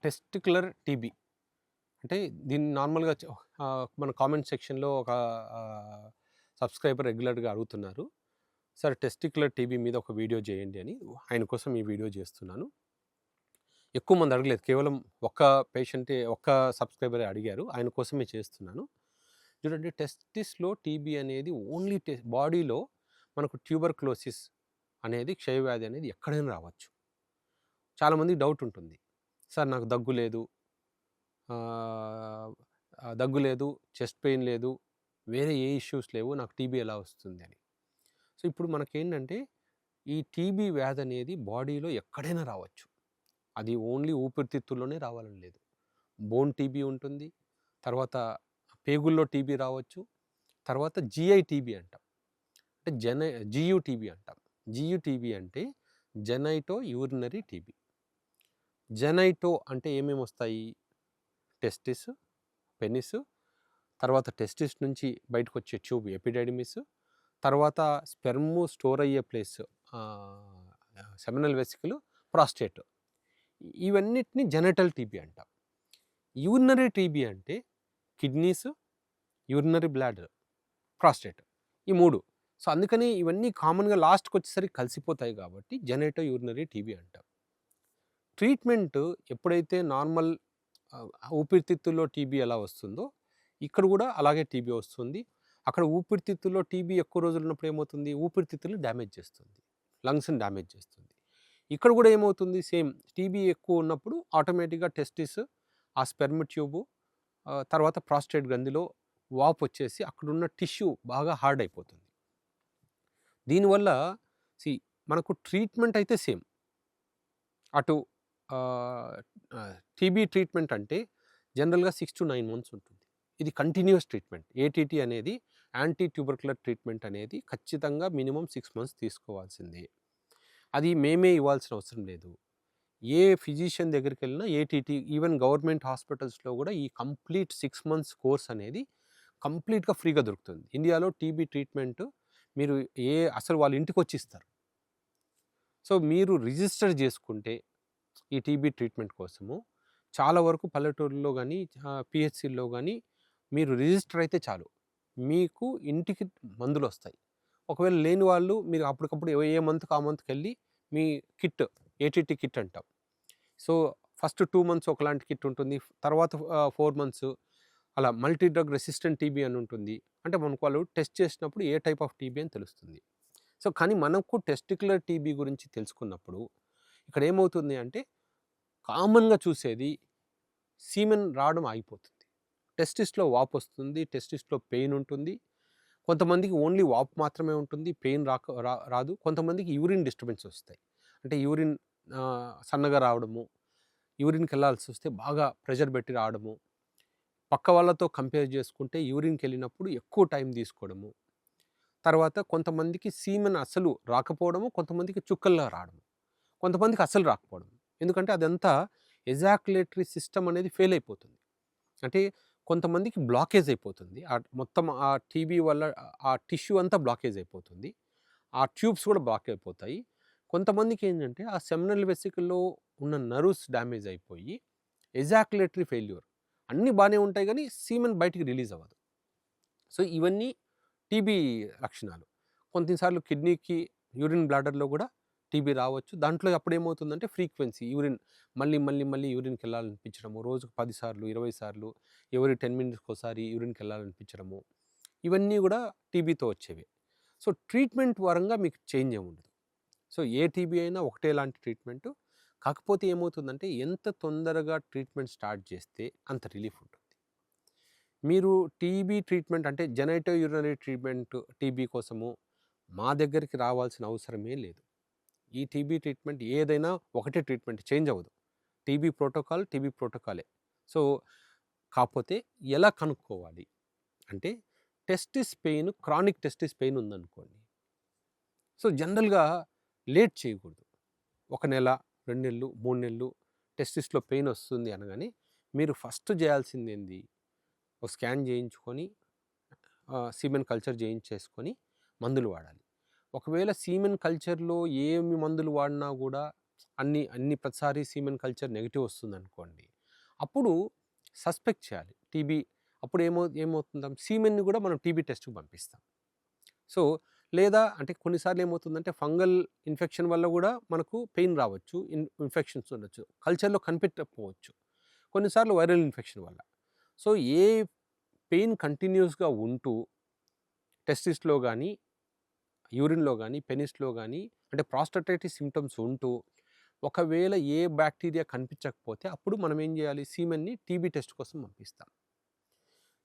Testicular TB అంటే దీన్ని నార్మల్‌గా మన కామెంట్ సెక్షన్‌లో ఒక సబ్‌స్క్రైబర్ రెగ్యులర్‌గా అడుగుతున్నారు. సార్ టెస్టిక్యులర్ టీబీ మీద ఒక వీడియో చేయండి అని. ఆయన కోసం ఈ వీడియో చేస్తున్నాను. ఎక్కువ మంది అడగలేదు. కేవలం ఒక్క పేషెంటే ఒక్క సబ్‌స్క్రైబరే అడిగారు. ఆయన కోసమే చేస్తున్నాను. చూడండి టెస్టిస్‌లో టీబీ అనేది ఓన్లీ బాడీలో మనకు ట్యూబర్‌క్లోసిస్ అనేది క్షయవ్యాధి అనేది ఎక్కడైనా రావచ్చు. చాలామందికి డౌట్ ఉంటుంది. సార్ నాకు దగ్గు లేదు. ఆహ్, దగ్గు లేదు, చెస్ట్ పెయిన్ లేదు, వేరే ఏ ఇష్యూస్ లేవు. నాకు టీబీ ఎలా వస్తుంది అని. సో, ఇప్పుడు మనకేంటంటే ఈ టీబీ వ్యాధి అనేది బాడీలో ఎక్కడైనా రావచ్చు. అది ఓన్లీ ఊపిరితిత్తుల్లోనే రావాలని లేదు. బోన్ టీబీ ఉంటుంది. తర్వాత పేగుల్లో టీబీ రావచ్చు. తర్వాత జీఐ టీబీ అంటాం. అంటే జీయూ టీబీ అంటాం. జీయూ టీబీ అంటే జెనైటో యూరినరీ టీబీ. జెనైటో అంటే ఏమేమొస్తాయి? టెస్టిస్, పెనిస్, తర్వాత టెస్టిస్ నుంచి బయటకొచ్చే ట్యూబ్ ఎపిడైడిమిస్, తర్వాత స్పెర్మ్ స్టోర్ అయ్యే ప్లేస్ సెమినల్ వెసికల్, ప్రాస్టేట్. ఇవన్నిటిని జెనటల్ టీబీ అంటాం. యూరినరీ టీబీ అంటే కిడ్నీస్, యూరినరీ బ్లాడర్, ప్రాస్టేట్ ఈ 3. సో, అందుకని ఇవన్నీ కామన్‌గా లాస్ట్‌కొచ్చేసరికి కలిసిపోతాయి కాబట్టి జెనటో యూరినరీ టీబీ అంటాం. ట్రీట్మెంట్ ఎప్పుడైతే నార్మల్ ఆహ్, ఊపిరితిత్తుల్లో టీబీ ఎలా వస్తుందో, ఇక్కడ గూడా అలాగే టీబీ వస్తుంది. అక్కడ ఊపిరితిత్తుల్లో టీబీ ఎక్కువ రోజులు ఉన్నప్పుడు ఏమవుతుంది? ఊపిరితిత్తులు డ్యామేజ్ చేస్తుంది. లంగ్స్‌ని డ్యామేజ్ చేస్తుంది. ఇక్కడ గూడా ఏమవుతుంది? సేమ్ టీబీ ఎక్కువ ఉన్నప్పుడు ఆటోమేటిక్‌గా టెస్టిస్, ఆ స్పెర్మ్ ట్యూబు, తర్వాత ప్రాస్టేట్ గ్రంథిలో వాపొచ్చేసి అక్కడున్న టిష్యూ బాగా హార్డ్ అయిపోతుంది. దీనివల్ల సీ మనకు ట్రీట్మెంట్ అయితే సేమ్. అటు ఆహ్, టీబీ ట్రీట్మెంట్ అంటే జనరల్‌గా 6-9 మంత్స్ ఉంటుంది. ఇది కంటిన్యూయస్ ట్రీట్మెంట్. ఏటీటీ అనేది యాంటీ ట్యూబర్క్యులర్ ట్రీట్మెంట్ అనేది ఖచ్చితంగా మినిమమ్ 6 మంత్స్ తీసుకోవాల్సిందే. అది మేమే ఇవ్వాల్సిన అవసరం లేదు. ఏ ఫిజిషియన్ దగ్గరికెళ్ళినా ఏటీటీ ఈవెన్ గవర్నమెంట్ హాస్పిటల్స్‌లో గూడా ఈ కంప్లీట్ 6 మంత్స్ కోర్స్ అనేది కంప్లీట్‌గా ఫ్రీగా దొరుకుతుంది. ఇండియాలో టీబీ ట్రీట్మెంట్ మీరు అసలు వాళ్ళ ఇంటికొచ్చి ఇస్తారు. సో, మీరు రిజిస్టర్ జేసుకుంటే ఈ టీబీ ట్రీట్మెంట్ కోసము చాలా వరకు పల్లెటూరులో గానీ, పీహెచ్‌సీల్లో గానీ మీరు రిజిస్టర్ అయితే చాలు. మీకు ఇంటికి మందులొస్తాయి. ఒకవేళ లేని వాళ్ళు మీరు అప్పటికప్పుడు ఏ మంత్‌కి ఆ మంత్‌కెళ్ళి మీ కిట్ ఏటీటీ కిట్ అంటాం. సో, ఫస్ట్ 2 మంత్స్ ఒకలాంటి కిట్ ఉంటుంది. తర్వాత 4 మంత్స్ అలా మల్టీ డ్రగ్ రెసిస్టెంట్ టీబీ అని ఉంటుంది. అంటే మనకు వాళ్ళు టెస్ట్ చేసినప్పుడు ఏ టైప్ ఆఫ్ టీబీ అని తెలుస్తుంది. సో, కానీ మనకు టెస్టిక్యులర్ టీబీ గురించి తెలుసుకున్నప్పుడు ఇక్కడ ఏమవుతుంది అంటే కామన్‌గా చూసేది సీమెన్ రావడం ఆగిపోతుంది. టెస్టిస్‌లో వాపొస్తుంది. టెస్టిస్‌లో పెయిన్ ఉంటుంది. కొంతమందికి ఓన్లీ వాపు మాత్రమే ఉంటుంది. పెయిన్ రాదు. కొంతమందికి యూరిన్ డిస్టర్బెన్స్ వస్తాయి. అంటే యూరిన్ సన్నగా రావడము, యూరిన్‌కెళ్ళాల్సొస్తే బాగా ప్రెషర్ పెట్టి రావడము, పక్క వాళ్ళతో కంపేర్ చేసుకుంటే యూరిన్‌కెళ్ళినప్పుడు ఎక్కువ టైం తీసుకోవడము. తర్వాత కొంతమందికి సీమెన్ అస్సలు రాకపోవడము, కొంతమందికి చుక్కల్లా రావడము, కొంతమందికి అస్సలు రాకపోవడం. ఎందుకంటే అదంతా ఎజాక్యులేటరీ సిస్టమ్ అనేది ఫెయిల్ అయిపోతుంది. అంటే కొంతమందికి బ్లాకేజ్ అయిపోతుంది. మొత్తం ఆ టీబీ వల్ల ఆ టిష్యూ అంతా బ్లాకేజ్ అయిపోతుంది. ఆ ట్యూబ్స్ కూడా బ్లాక్ అయిపోతాయి. కొంతమందికేంటంటే ఆ సెమినల్ వెసికల్‌లో ఉన్న నర్వ్స్ డ్యామేజ్ అయిపోయి ఎజాక్యులేటరీ ఫెయిల్యూర్. అన్నీ బానే ఉంటాయి గానీ సీమెన్ బయటికి రిలీజ్ అవ్వదు. సో, ఇవన్నీ టీబీ లక్షణాలు. కొన్నిసార్లు కిడ్నీకి, యూరిన్ బ్లాడర్‌లో గూడా టీబీ రావచ్చు. దాంట్లో అప్పుడేమవుతుందంటే ఫ్రీక్వెన్సీ యూరిన్ మళ్ళీ యూరిన్‌కెళ్ళాలనిపించడము. రోజుకు 10 సార్లు, 20 సార్లు, ఎవరీ 10 మినిట్స్‌కోసారి యూరిన్‌కెళ్ళాలనిపించడము. ఇవన్నీ గూడా టీబీతో వచ్చేవే. సో, ట్రీట్మెంట్ పరంగా మీకు చేంజ్ ఏముండదు. సో, ఏ టీబీ అయినా ఒకటే లాంటి ట్రీట్మెంటు. కాకపోతే ఏమవుతుందంటే ఎంత తొందరగా ట్రీట్మెంట్ స్టార్ట్ చేస్తే అంత రిలీఫ్ ఉంటుంది. మీరు టీబీ ట్రీట్మెంట్ అంటే జెనైటో యూరినరీ ట్రీట్మెంట్ టీబీ కోసము మా దగ్గరికి రావాల్సిన అవసరమే లేదు. ఈ టీబీ ట్రీట్మెంట్ ఏదైనా ఒకటే ట్రీట్మెంట్ చేంజ్ అవ్వదు. టీబీ ప్రోటోకాలే. సో, కాపోతే ఎలా కనుక్కోవాలి? అంటే క్రానిక్ టెస్టిస్ పెయిన్ ఉందనుకోండి. సో, జనరల్‌గా లేట్ చేయకూడదు. 1 నెల, 2 నెలలు, 3 నెలలు టెస్టిస్‌లో పెయిన్ వస్తుంది అనగానే మీరు ఫస్ట్ చేయాల్సిందేంది? ఒక స్కాన్ చేయించుకొని సీమెన్ కల్చర్ చేయించేసుకొని మందులు వాడాలి. ఒకవేళ సీమెన్ కల్చర్‌లో ఏమి మందులు వాడినా గూడా అన్ని ప్రతిసారి సీమెన్ కల్చర్ నెగెటివ్ వస్తుందనుకోండి. అప్పుడు సస్పెక్ట్ చేయాలి టీబీ. అప్పుడు ఏమవుతుందాం సీమెన్‌ని కూడా మనం టీబీ టెస్ట్‌కి పంపిస్తాం. సో, లేదా అంటే కొన్నిసార్లు ఏమవుతుందంటే ఫంగల్ ఇన్ఫెక్షన్ వల్ల కూడా మనకు పెయిన్ రావచ్చు. ఇన్ఫెక్షన్స్ ఉండొచ్చు. కల్చర్‌లో కనిపెట్టకపోవచ్చు. కొన్నిసార్లు వైరల్ ఇన్ఫెక్షన్ వల్ల. సో, ఏ పెయిన్ కంటిన్యూయస్‌గా ఉంటూ టెస్టిస్‌లో గానీ, యూరిన్‌లో గానీ, పెనిస్‌లో గానీ అంటే ప్రాస్టటైటిస్ సింప్టమ్స్ ఉంటూ ఒకవేళ ఏ బ్యాక్టీరియా కనిపించకపోతే అప్పుడు మనం ఏం చేయాలి? సీమెన్‌ని టీబీ టెస్ట్ కోసం పంపిస్తాం.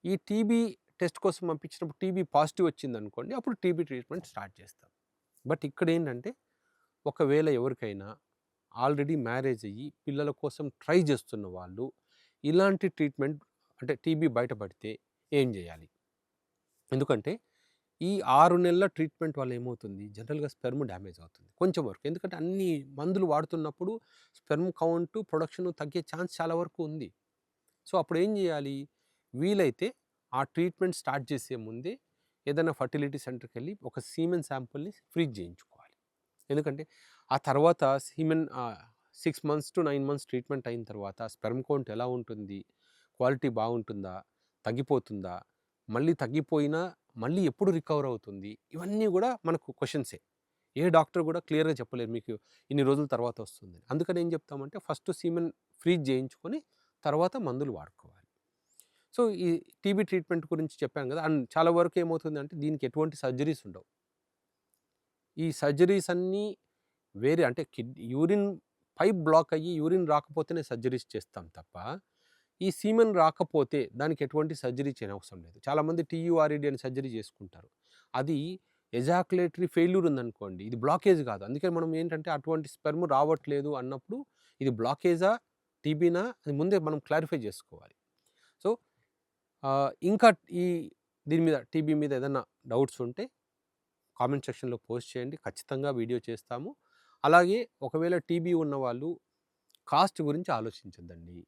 ఈ టీబీ టెస్ట్ కోసం పంపించినప్పుడు టీబీ పాజిటివ్ వచ్చిందనుకోండి, అప్పుడు టీబీ ట్రీట్మెంట్ స్టార్ట్ చేస్తాం. బట్ ఇక్కడేంటంటే ఒకవేళ ఎవరికైనా ఆల్రెడీ మ్యారేజ్ అయ్యి పిల్లల కోసం ట్రై చేస్తున్న వాళ్ళు ఇలాంటి ట్రీట్మెంట్ అంటే టీబీ బయటపడితే ఏం చేయాలి? ఎందుకంటే ఈ 6 నెలల ట్రీట్మెంట్ వల్ల ఏమవుతుంది? జనరల్‌గా స్పెర్మ్ డ్యామేజ్ అవుతుంది. కొంచెం వరకు. ఎందుకంటే అన్ని మందులు వాడుతున్నప్పుడు స్పెర్మ్ కౌంట్, ప్రొడక్షన్ తగ్గే ఛాన్స్ చాలా వరకు ఉంది. సో, అప్పుడేం జేయాలి? వీలైతే ఆ ట్రీట్మెంట్ స్టార్ట్ చేసే ముందే ఏదైనా ఫర్టిలిటీ సెంటర్‌కెళ్ళి ఒక సీమెన్ శాంపుల్‌ని ఫ్రీజ్ జేయించుకోవాలి. ఎందుకంటే ఆ తర్వాత 6 మంత్స్ టు 9 మంత్స్ ట్రీట్మెంట్ అయిన తర్వాత స్పెర్మ్ కౌంట్ ఎలా ఉంటుంది? క్వాలిటీ బాగుంటుందా? తగ్గిపోతుందా? మళ్ళీ తగ్గిపోయినా మళ్ళీ ఎప్పుడు రికవర్ అవుతుంది? ఇవన్నీ గూడా మనకు క్వెషన్సే. ఏ డాక్టర్ గూడా క్లియర్‌గా చెప్పలేరు మీకు ఇన్ని రోజుల తర్వాత వస్తుందని. అందుకని ఏం చెప్తామంటే ఫస్ట్ సీమెన్ ఫ్రీజ్ జేయించుకొని తర్వాత మందులు వాడుకోవాలి. సో, ఈ టీబీ ట్రీట్మెంట్ గురించి చెప్పాను గదా! అండ్ చాలా వరకు ఏమవుతుందంటే దీనికి ఎటువంటి సర్జరీస్ ఉండవు. ఈ సర్జరీస్ అన్నీ వేరే అంటే యూరిన్ పైప్ బ్లాక్ అయ్యి యూరిన్ రాకపోతేనే సర్జరీస్ చేస్తాం తప్ప, ఈ సీమెన్ రాకపోతే దానికి ఎటువంటి సర్జరీ చేయనవసరం లేదు. చాలామంది టీయూఆర్ఈడీ అని సర్జరీ చేసుకుంటారు. అది ఎజాక్యులేటరీ ఫెయిల్యూర్ ఉందనుకోండి, ఇది బ్లాకేజ్ కాదు. అందుకని మనం ఏంటంటే అటువంటి స్పెర్మ్ రావట్లేదు అన్నప్పుడు ఇది బ్లాకేజా? టీబీనా? అది ముందే మనం క్లారిఫై చేసుకోవాలి. సో, ఇంకా ఈ దీని మీద టీబీ మీద ఏదన్నా డౌట్స్ ఉంటే కామెంట్ సెక్షన్‌లో పోస్ట్ చేయండి. ఖచ్చితంగా వీడియో చేస్తాము. అలాగే ఒకవేళ టీబీ ఉన్నవాళ్ళు కాస్ట్ గురించి ఆలోచించొద్దండి.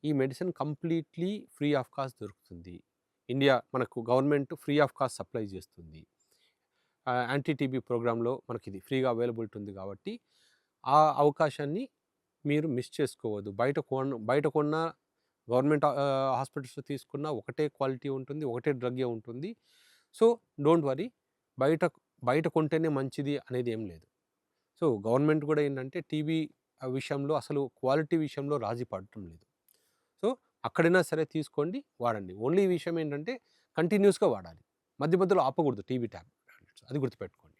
ఈ medicine completely free of cost దొరుకుతుంది. ఇండియా మనకు government free of cost supply చేస్తుంది. యాంటీ టీబీ ప్రోగ్రామ్‌లో మనకిది ఫ్రీగా అవైలబిలిటీ ఉంది కాబట్టి, ఆ అవకాశాన్ని మీరు మిస్ చేసుకోవద్దు. బయట కొన్న గవర్నమెంట్ హాస్పిటల్స్‌లో తీసుకున్న ఒకటే క్వాలిటీ ఉంటుంది. ఒకటే డ్రగ్గే ఉంటుంది. So, don't worry. బయట బయట కొంటేనే మంచిది అనేది ఏం లేదు. సో, గవర్నమెంట్ కూడా ఏంటంటే టీబీ విషయంలో అసలు క్వాలిటీ విషయంలో రాజీ పడటం లేదు. సో, అక్కడైనా సరే తీసుకోండి, వాడండి. ఓన్లీ విషయం ఏంటంటే కంటిన్యూయస్‌గా వాడాలి. మధ్య మధ్యలో ఆపకూడదు టీబీ టాబ్లెట్స్. అది గుర్తుపెట్టుకోండి.